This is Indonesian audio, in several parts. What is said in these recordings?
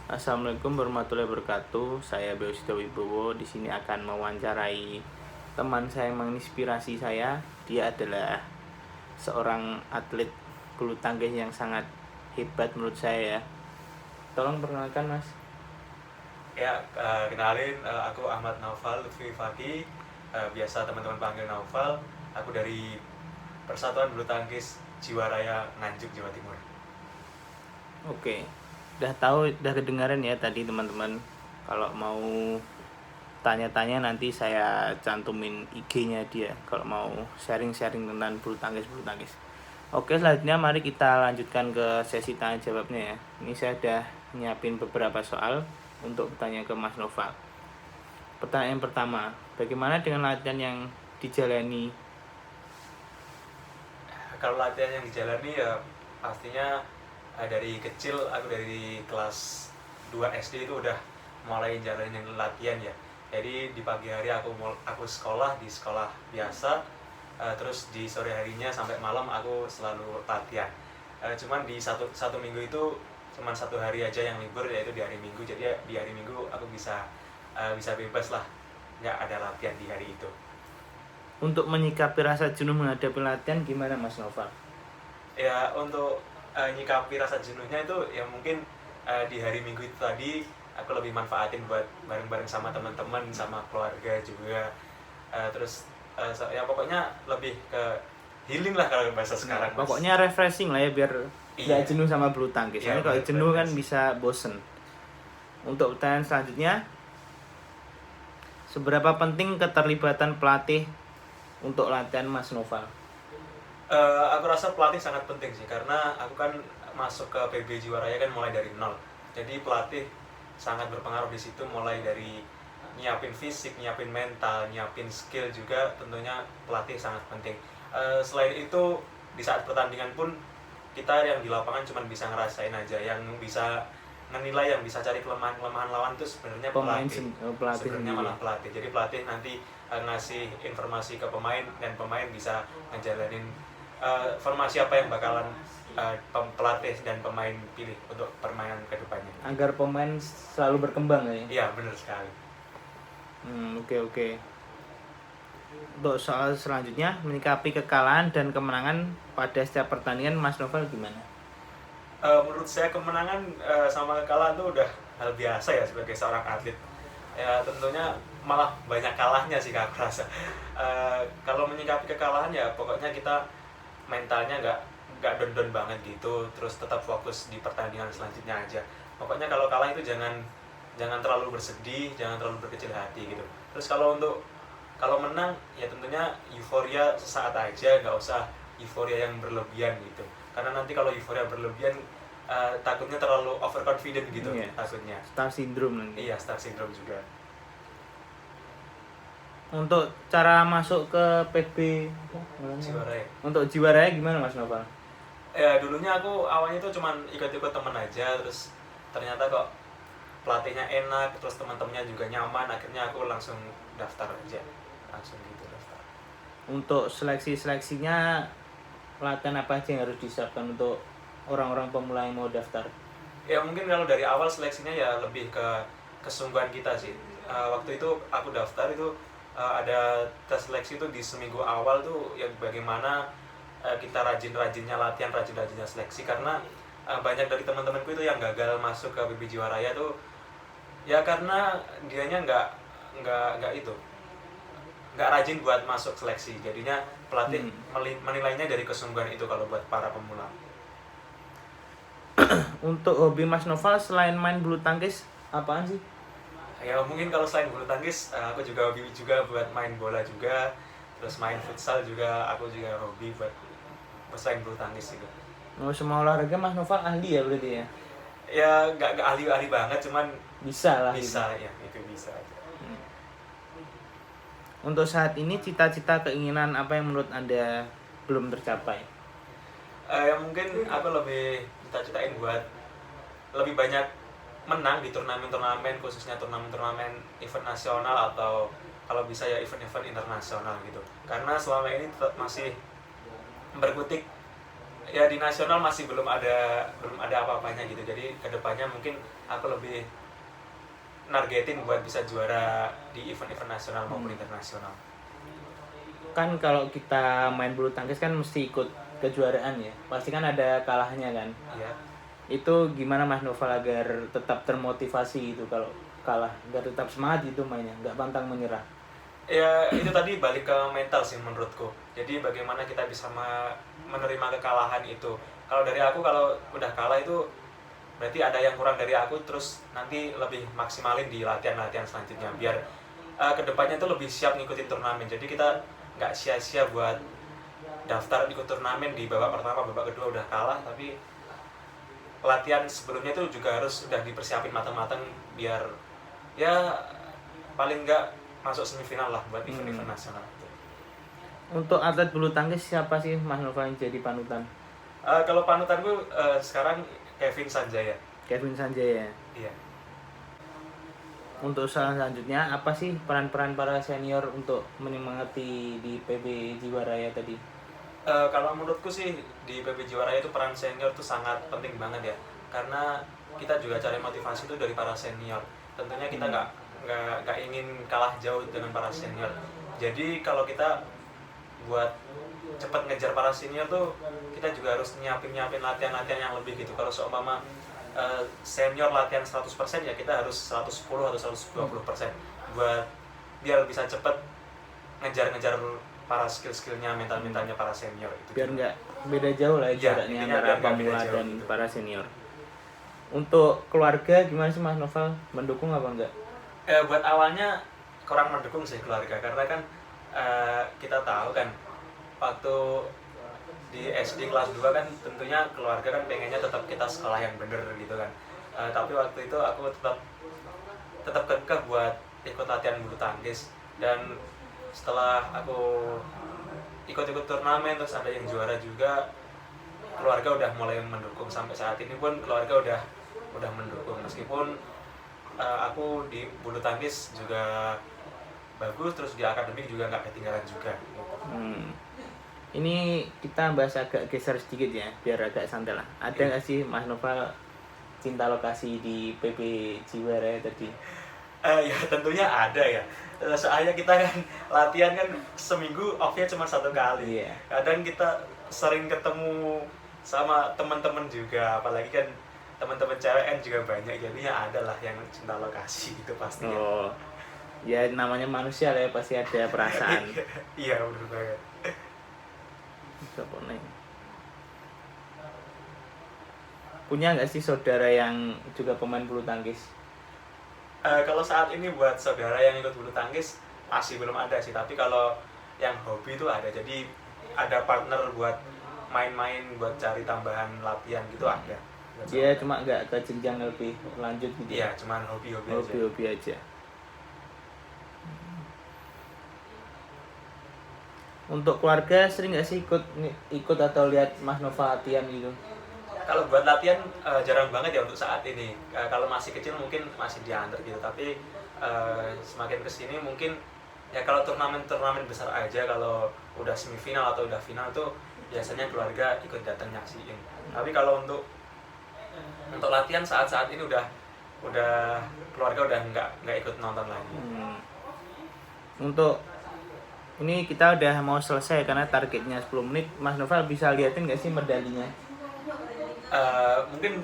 Assalamualaikum warahmatullahi wabarakatuh. Saya Beosito Wibowo. Di sini akan mewawancarai teman saya yang menginspirasi saya. Dia adalah seorang atlet bulu tangkis yang sangat hebat menurut saya ya. Tolong perkenalkan Mas. Ya, kenalin, aku Ahmad Naufal Lutfi Faki, biasa teman-teman panggil Naufal. Aku dari Persatuan Bulu Tangkis Jiwaraya Nganjuk, Jawa Timur. Oke. Udah tahu, udah kedengaran ya tadi teman-teman. Kalau mau tanya-tanya nanti saya cantumin IG-nya dia kalau mau sharing-sharing tentang bulu tangkis. Oke, selanjutnya mari kita lanjutkan ke sesi tanya jawabnya ya. Ini saya udah nyiapin beberapa soal untuk bertanya ke Mas Noval. Pertanyaan yang pertama, bagaimana dengan latihan yang dijalani? Kalau latihan yang dijalani ya pastinya dari kecil, aku dari kelas 2 SD itu udah mulai jalanin latihan ya. Jadi di pagi hari aku sekolah di sekolah biasa, terus di sore harinya sampai malam aku selalu latihan. Cuman di satu minggu itu cuman 1 hari aja yang libur, yaitu di hari Minggu. Jadi di hari Minggu aku bisa bebas lah, nggak ada latihan di hari itu. Untuk menyikapi rasa jenuh menghadapi latihan gimana Mas Noval? Ya, untuk nyikapi rasa jenuhnya itu ya mungkin di hari Minggu itu tadi aku lebih manfaatin buat bareng-bareng sama teman-teman, sama keluarga juga. Terus ya pokoknya lebih ke healing lah kalau bahasa sekarang, Mas. Pokoknya refreshing lah ya biar nggak Iya. jenuh sama bulu tangkis. Iya, Soalnya kalau bener, jenuh kan refreshing. bisa bosen. Untuk pertanyaan selanjutnya, seberapa penting keterlibatan pelatih untuk latihan Mas Noval? Aku rasa pelatih sangat penting sih, karena aku kan masuk ke PB Jiwaraya kan mulai dari nol. Jadi pelatih sangat berpengaruh di situ, mulai dari nyiapin fisik, nyiapin mental, nyiapin skill juga. Tentunya pelatih sangat penting. Selain itu di saat pertandingan pun kita yang di lapangan cuma bisa ngerasain aja, yang bisa menilai, yang bisa cari kelemahan lawan itu sebenarnya pelatih. Sebenarnya Sendiri. malah pelatih. Jadi pelatih nanti ngasih informasi ke pemain, dan pemain bisa ngejalanin formasi apa yang bakalan pelatih dan pemain pilih untuk permainan kedepannya. Agar pemain selalu berkembang ya. Iya, benar sekali. Oke. Untuk soal selanjutnya, menyikapi kekalahan dan kemenangan pada setiap pertandingan Mas Noval gimana? Menurut saya kemenangan sama kekalahan itu udah hal biasa ya sebagai seorang atlet. Ya tentunya malah banyak kalahnya sih, Kak, aku rasa. Kalau menyikapi kekalahan ya pokoknya kita mentalnya nggak down banget gitu, terus tetap fokus di pertandingan selanjutnya aja. Pokoknya kalau kalah itu jangan jangan terlalu bersedih, jangan terlalu berkecil hati gitu. Terus kalau menang ya tentunya euforia sesaat aja, nggak usah euforia yang berlebihan gitu. Karena nanti kalau euforia berlebihan takutnya terlalu overconfident gitu, Iya, takutnya. star syndrome nanti. Iya, star syndrome juga. Untuk cara masuk ke PB Jiwaraya. untuk Jiwaraya gimana Mas Noval? Ya dulunya aku awalnya tuh cuman ikut-ikut temen aja, terus ternyata kok pelatihnya enak, terus teman-temannya juga nyaman, akhirnya aku langsung daftar aja, langsung gitu daftar. Untuk seleksinya latihan apa aja yang harus disiapkan untuk orang-orang pemula yang mau daftar? Ya mungkin kalau dari awal seleksinya ya lebih ke kesungguhan kita sih. Waktu itu aku daftar itu ada tes seleksi itu di seminggu awal tuh ya, bagaimana kita rajin-rajinnya latihan, rajin-rajinnya seleksi. Karena banyak dari teman-temanku itu yang gagal masuk ke BB Jiwaraya tuh ya karena dianya nggak itu, nggak rajin buat masuk seleksi. Jadinya pelatih menilainya dari kesungguhan itu kalau buat para pemula. Untuk hobi Mas Noval selain main bulu tangkis apaan sih? Ya mungkin kalau selain bulu tangkis, aku juga hobi juga buat main bola juga, terus main futsal juga, aku juga hobi buat selain bulu tangkis juga. Semua olahraga Mas Noval ahli ya berarti ya? Ya nggak ahli-ahli banget, cuman Bisa lah. bisa gitu. Ya itu bisa aja. Untuk saat ini cita-cita keinginan apa yang menurut Anda belum tercapai? Ya mungkin aku lebih cita-citain buat lebih banyak menang di turnamen-turnamen, khususnya turnamen-turnamen event nasional, atau kalau bisa ya event-event internasional gitu. Karena selama ini tetap masih berkutik ya di nasional masih belum ada apa-apanya gitu. Jadi kedepannya mungkin aku lebih nargetin buat bisa juara di event-event nasional maupun internasional. Kan kalau kita main bulu tangkis kan mesti ikut kejuaraan ya, pasti kan ada kalahnya kan. Ya, Itu gimana Mas Noval agar tetap termotivasi itu kalau kalah, agar tetap semangat itu mainnya, nggak pantang menyerah? ya itu tadi balik ke mental sih menurutku. Jadi bagaimana kita bisa menerima kekalahan itu. Kalau dari aku, kalau udah kalah itu berarti ada yang kurang dari aku, terus nanti lebih maksimalin di latihan-latihan selanjutnya biar kedepannya itu lebih siap ngikutin turnamen. Jadi kita nggak sia-sia buat daftar ikut turnamen di babak pertama, babak kedua udah kalah, tapi latihan sebelumnya itu juga harus udah dipersiapin matang-matang biar ya paling nggak masuk semifinal lah buat event-event nasional. Untuk atlet bulu tangkis siapa sih Mas Noval yang jadi panutan? Kalau panutanku sekarang Kevin Sanjaya. Kevin Sanjaya. Iya. Untuk selanjutnya apa sih peran-peran para senior untuk menyemangati di PB Jiwaraya tadi? Kalau menurutku sih di PB Jiwaraya itu peran senior tuh sangat penting banget ya, karena kita juga cari motivasi itu dari para senior. Tentunya kita nggak ingin kalah jauh dengan para senior. Jadi kalau kita buat cepat ngejar para senior tuh kita juga harus nyiapin latihan-latihan yang lebih gitu. Kalau seumpama senior latihan 100% ya kita harus 110 atau 120% buat biar bisa cepet ngejar-ngejar para skill-skillnya, mental-mentalnya para senior itu. Biar nggak beda jauh lah Ya, jaraknya intinya antara biar nggak pemula beda jauh dan gitu. para senior. Untuk keluarga gimana sih Mas Noval, mendukung apa enggak? Buat awalnya kurang mendukung sih keluarga, karena kan kita tahu kan waktu di SD kelas 2 kan tentunya keluarga kan pengennya tetap kita sekolah yang bener gitu kan. Tapi waktu itu aku tetap kekeh buat ikut latihan bulu tangkis, dan setelah aku ikut-ikut turnamen terus ada yang juara juga, keluarga udah mulai mendukung. Sampai saat ini pun keluarga udah mendukung, meskipun aku di bulu tangkis juga bagus, terus di akademik juga nggak ketinggalan juga. Ini kita bahas agak geser sedikit ya, biar agak santai lah. Ada nggak sih Mas Noval cinta lokasi di PB Jiwaraya tadi? Ya tentunya ada ya. Soalnya kita kan latihan kan seminggu off-nya cuma 1 kali. Iya. Kadang kita sering ketemu sama teman-teman juga, apalagi kan teman-teman cewek kan juga banyak, jadinya ada lah yang cinta lokasi itu pastinya. Oh, ya namanya manusia lah ya, pasti ada perasaan. Iya bener banget. Siapa nih? Punya nggak sih saudara yang juga pemain bulu tangkis? Kalau saat ini buat saudara yang ikut bulu tangkis masih belum ada sih, tapi kalau yang hobi itu ada. Jadi ada partner buat main-main, buat cari tambahan latihan gitu ada. Dia cuma nggak ke jenjang lebih lanjut gitu. Iya, cuman hobi-hobi aja. Hobi-hobi aja. Untuk keluarga sering nggak sih ikut atau lihat Mas Nova latihan gitu? Kalau buat latihan jarang banget ya untuk saat ini. Kalau masih kecil mungkin masih diantar gitu, tapi semakin kesini mungkin ya kalau turnamen besar aja, kalau udah semifinal atau udah final tuh biasanya keluarga ikut datang nyaksiin. Tapi kalau untuk latihan saat ini udah keluarga udah nggak ikut nonton lagi. Untuk ini kita udah mau selesai karena targetnya 10 menit. Mas Noval bisa liatin nggak sih medalinya? Mungkin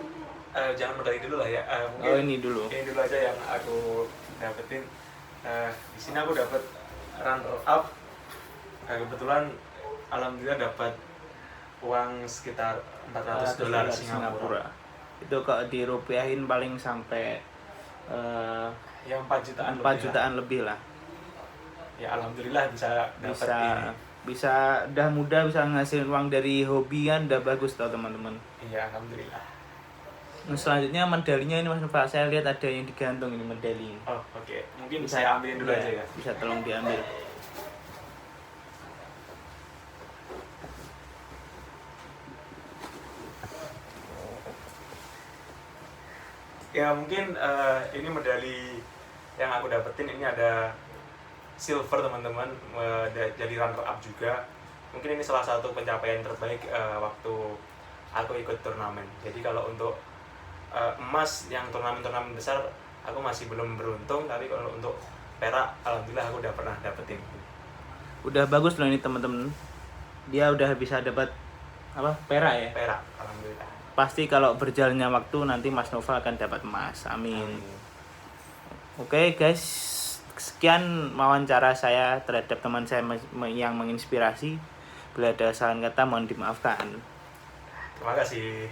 jangan medali dulu lah ya. Mungkin ini dulu aja yang aku dapetin. Di sini aku dapat runner up. Kebetulan alhamdulillah dapat uang sekitar $400 Singapura. Itu kalau dirupiahin paling sampai ya 4 jutaan lebih lah. Ya alhamdulillah bisa dapat ini. Bisa udah mudah bisa ngasilin uang dari hobi kan, udah bagus tau teman-teman. Iya alhamdulillah. Nah, selanjutnya medalinya ini Mas Nova, saya lihat ada yang digantung ini medali. Oh oke. Mungkin saya ambilin dulu aja ya. Bisa tolong diambil. Ya mungkin ini medali yang aku dapetin, ini ada silver teman-teman, jadi runner up juga. Mungkin ini salah satu pencapaian terbaik waktu aku ikut turnamen. Jadi kalau untuk emas yang turnamen-turnamen besar aku masih belum beruntung, tapi kalau untuk perak alhamdulillah aku udah pernah dapetin. Udah bagus loh ini teman-teman. Dia udah bisa dapat apa? Perak ya. Perak alhamdulillah. Pasti kalau berjalannya waktu nanti Mas Nova akan dapat emas. Amin. Oke guys, sekian wawancara saya terhadap teman saya yang menginspirasi. Bila ada salah kata mohon dimaafkan. Terima kasih.